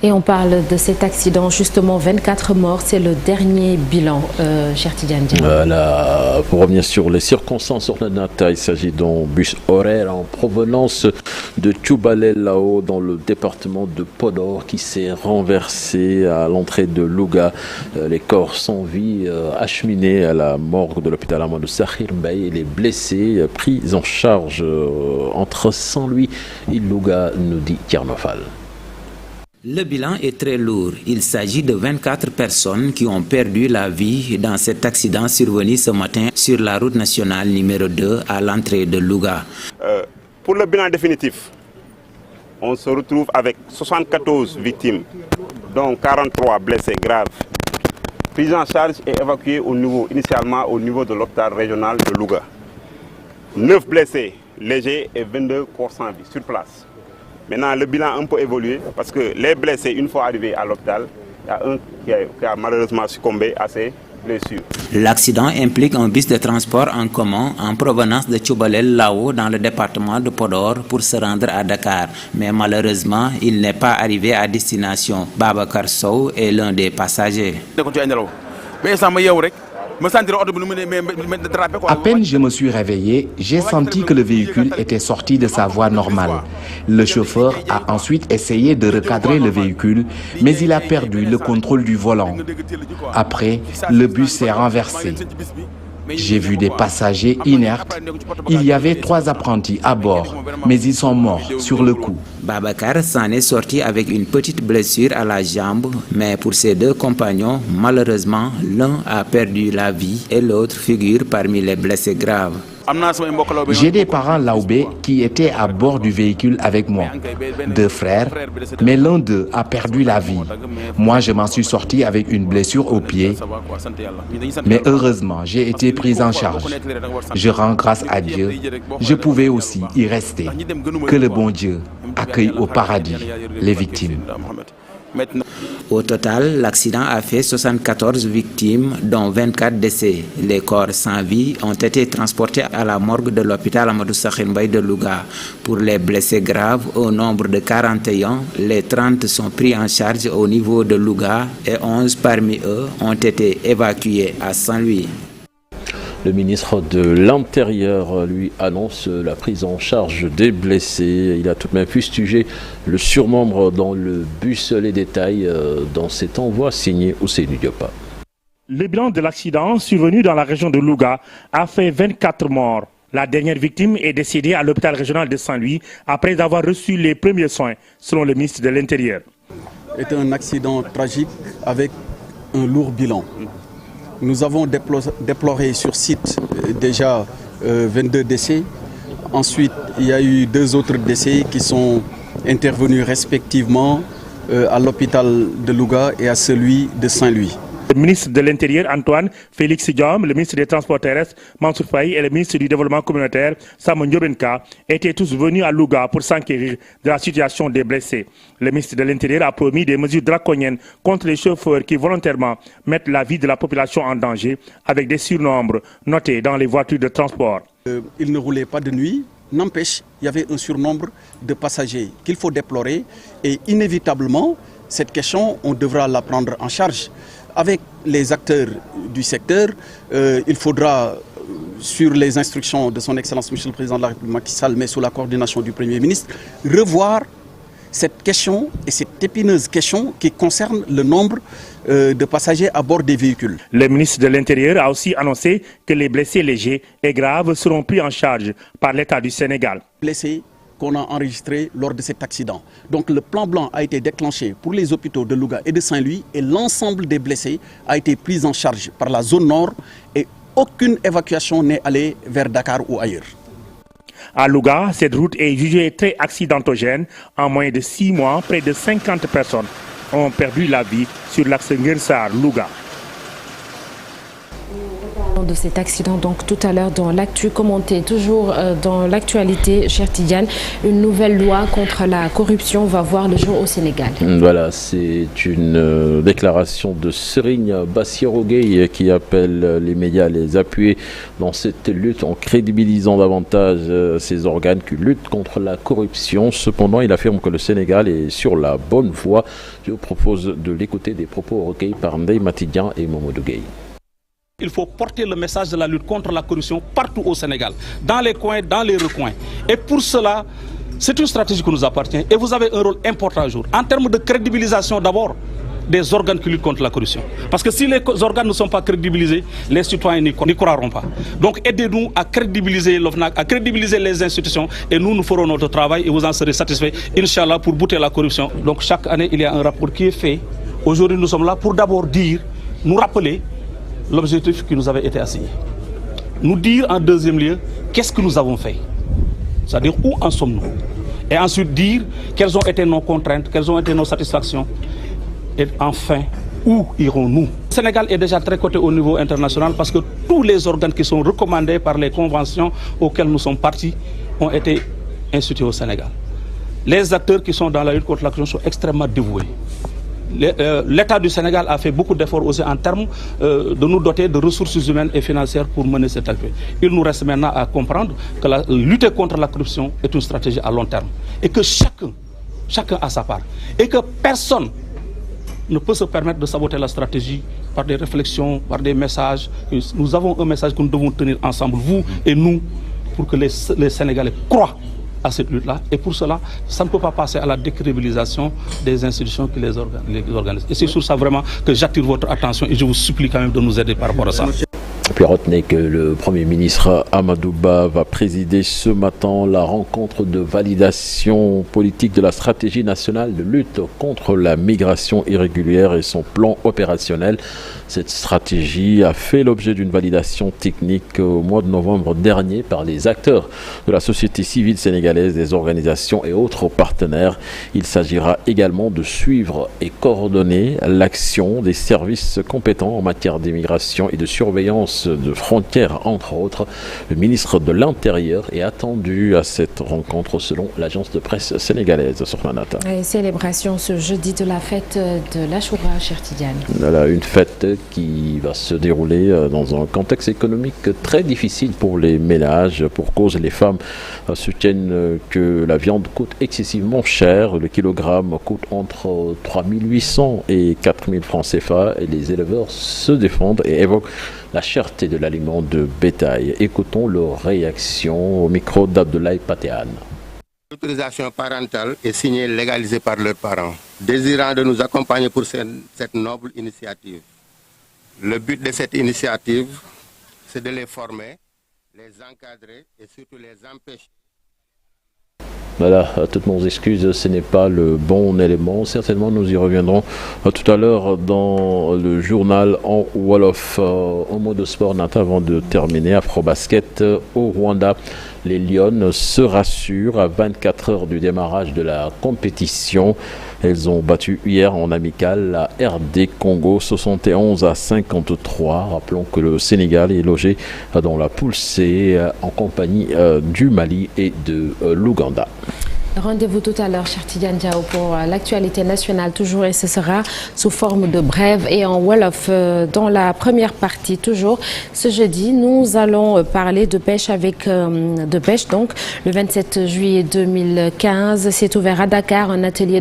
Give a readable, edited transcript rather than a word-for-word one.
Et on parle de cet accident, justement 24 morts, c'est le dernier bilan, cher Tidiane Diallo. Voilà, pour revenir sur les circonstances ordonnata, il s'agit d'un bus horaire en provenance de Tchoubalel-Lao dans le département de Podor qui s'est renversé à l'entrée de Louga. Les corps sans vie acheminés à la morgue de l'hôpital Amadou Sakhir Mbaye et les blessés pris en charge entre Saint-Louis et Louga, nous dit Tierno-Fall. Le bilan est très lourd. Il s'agit de 24 personnes qui ont perdu la vie dans cet accident survenu ce matin sur la route nationale numéro 2 à l'entrée de Louga. Pour le bilan définitif, on se retrouve avec 74 victimes, dont 43 blessés graves. Prise en charge et évacuée initialement au niveau de l'hôpital régional de Louga. 9 blessés légers et 22 corps sans vie sur place. Maintenant, le bilan a un peu évolué parce que les blessés, une fois arrivés à l'hôpital, il y a un qui a malheureusement succombé à ses blessures. L'accident implique un bus de transport en commun en provenance de Tchoubalel-Lao dans le département de Podor pour se rendre à Dakar. Mais malheureusement, il n'est pas arrivé à destination. Babacar Sow est l'un des passagers. À peine je me suis réveillé, j'ai senti que le véhicule était sorti de sa voie normale. Le chauffeur a ensuite essayé de recadrer le véhicule, mais il a perdu le contrôle du volant. Après, le bus s'est renversé. J'ai vu des passagers inertes. Il y avait 3 apprentis à bord, mais ils sont morts sur le coup. Babacar s'en est sorti avec une petite blessure à la jambe, mais pour ses 2 compagnons, malheureusement, l'un a perdu la vie et l'autre figure parmi les blessés graves. J'ai des parents laoubés qui étaient à bord du véhicule avec moi. 2 frères, mais l'un d'eux a perdu la vie. Moi, je m'en suis sorti avec une blessure au pied. Mais heureusement, j'ai été pris en charge. Je rends grâce à Dieu. Je pouvais aussi y rester. Que le bon Dieu accueille au paradis les victimes. Au total, l'accident a fait 74 victimes, dont 24 décès. Les corps sans vie ont été transportés à la morgue de l'hôpital Amadou Sakhir Mbaye de Louga. Pour les blessés graves, au nombre de 41, les 30 sont pris en charge au niveau de Louga et 11 parmi eux ont été évacués à Saint-Louis. Le ministre de l'Intérieur lui annonce la prise en charge des blessés. Il a tout de même fustigé le surnombre dans le bus. Les détails dans cet envoi signé Ousseynou Diop. Le bilan de l'accident survenu dans la région de Louga a fait 24 morts. La dernière victime est décédée à l'hôpital régional de Saint-Louis après avoir reçu les premiers soins, selon le ministre de l'Intérieur. C'est un accident tragique avec un lourd bilan. Nous avons déploré sur site déjà 22 décès. Ensuite, il y a eu 2 autres décès qui sont intervenus respectivement à l'hôpital de Louga et à celui de Saint-Louis. Le ministre de l'Intérieur, Antoine Félix Diome, le ministre des Transports terrestres, Mansour Faye, et le ministre du Développement communautaire, Sam Ndiobenka, étaient tous venus à Louga pour s'enquérir de la situation des blessés. Le ministre de l'Intérieur a promis des mesures draconiennes contre les chauffeurs qui volontairement mettent la vie de la population en danger avec des surnombres notés dans les voitures de transport. Il ne roulait pas de nuit. N'empêche, il y avait un surnombre de passagers qu'il faut déplorer et inévitablement, cette question, on devra la prendre en charge. Avec les acteurs du secteur, il faudra, sur les instructions de son Excellence Monsieur le Président de la République Macky Sall, mais sous la coordination du Premier ministre, revoir cette question et cette épineuse question qui concerne le nombre de passagers à bord des véhicules. Le ministre de l'Intérieur a aussi annoncé que les blessés légers et graves seront pris en charge par l'État du Sénégal. Blessés qu'on a enregistrés lors de cet accident. Donc le plan blanc a été déclenché pour les hôpitaux de Louga et de Saint-Louis et l'ensemble des blessés a été pris en charge par la zone nord et aucune évacuation n'est allée vers Dakar ou ailleurs. À Louga, cette route est jugée très accidentogène. En moins de 6 mois, près de 50 personnes ont perdu la vie sur l'axe Nguersar-Louga. De cet accident donc tout à l'heure dans l'actu commenté, toujours dans l'actualité, Cheikh Tidiane, une nouvelle loi contre la corruption va voir le jour au Sénégal. Voilà, c'est une déclaration de Serigne Bassirou Gueye qui appelle les médias à les appuyer dans cette lutte en crédibilisant davantage ces organes qui luttent contre la corruption. Cependant, il affirme que le Sénégal est sur la bonne voie. Je vous propose de l'écouter, des propos recueillis par Ndeye Matidian et Mamadou Gueye. Il faut porter le message de la lutte contre la corruption partout au Sénégal, dans les coins, dans les recoins. Et pour cela, c'est une stratégie qui nous appartient et vous avez un rôle important à jouer. En termes de crédibilisation d'abord des organes qui luttent contre la corruption. Parce que si les organes ne sont pas crédibilisés, les citoyens n'y croiront pas. Donc aidez-nous à crédibiliser l'OFNAC, à crédibiliser les institutions et nous ferons notre travail et vous en serez satisfaits, Inch'Allah, pour bouter la corruption. Donc chaque année, il y a un rapport qui est fait. Aujourd'hui, nous sommes là pour d'abord dire, nous rappeler l'objectif qui nous avait été assigné. Nous dire en deuxième lieu, qu'est-ce que nous avons fait? C'est-à-dire où en sommes-nous? Et ensuite dire quelles ont été nos contraintes, quelles ont été nos satisfactions. Et enfin, où irons-nous? Le Sénégal est déjà très coté au niveau international parce que tous les organes qui sont recommandés par les conventions auxquelles nous sommes partis ont été institués au Sénégal. Les acteurs qui sont dans la lutte contre la corruption sont extrêmement dévoués. L'État du Sénégal a fait beaucoup d'efforts aussi en termes de nous doter de ressources humaines et financières pour mener cette activité. Il nous reste maintenant à comprendre que la lutte contre la corruption est une stratégie à long terme et que chacun a sa part et que personne ne peut se permettre de saboter la stratégie par des réflexions, par des messages. Nous avons un message que nous devons tenir ensemble, vous et nous, pour que les Sénégalais croient à cette lutte-là. Et pour cela, ça ne peut pas passer à la décrédibilisation des institutions qui les organisent. Et c'est sur ça vraiment que j'attire votre attention et je vous supplie quand même de nous aider par rapport à ça. Et puis retenez que le Premier ministre Amadou Ba va présider ce matin la rencontre de validation politique de la stratégie nationale de lutte contre la migration irrégulière et son plan opérationnel. Cette stratégie a fait l'objet d'une validation technique au mois de novembre dernier par les acteurs de la société civile sénégalaise, des organisations et autres partenaires. Il s'agira également de suivre et coordonner l'action des services compétents en matière d'immigration et de surveillance de frontières, entre autres. Le ministre de l'Intérieur est attendu à cette rencontre selon l'agence de presse sénégalaise sur Manhattan. Et célébration ce jeudi de la fête de l'Achoura, Cheikh Tidiane. Voilà, une fête qui va se dérouler dans un contexte économique très difficile pour les ménages. Pour cause, les femmes soutiennent que la viande coûte excessivement cher. Le kilogramme coûte entre 3 800 et 4 000 francs CFA et les éleveurs se défendent et évoquent la cherté de l'aliment de bétail. Écoutons leur réaction au micro d'Abdoulaye Patéane. L'autorisation parentale est signée et légalisée par leurs parents, désirant de nous accompagner pour cette noble initiative. Le but de cette initiative, c'est de les former, les encadrer et surtout les empêcher. Voilà, toutes nos excuses, ce n'est pas le bon élément. Certainement, nous y reviendrons tout à l'heure dans le journal en Wolof. Au mot de sport, Nathan, avant de terminer, Afrobasket au Rwanda. Les Lions se rassurent à 24 heures du démarrage de la compétition. Elles ont battu hier en amical la RD Congo 71-53. Rappelons que le Sénégal est logé dans la poule C en compagnie du Mali et de l'Ouganda. Rendez-vous tout à l'heure, Cheikh Tidiane Diao, pour l'actualité nationale toujours, et ce sera sous forme de brève et en Wolof. Dans la première partie, toujours ce jeudi, nous allons parler de pêche donc le 27 juillet 2015 s'est ouvert à Dakar un atelier de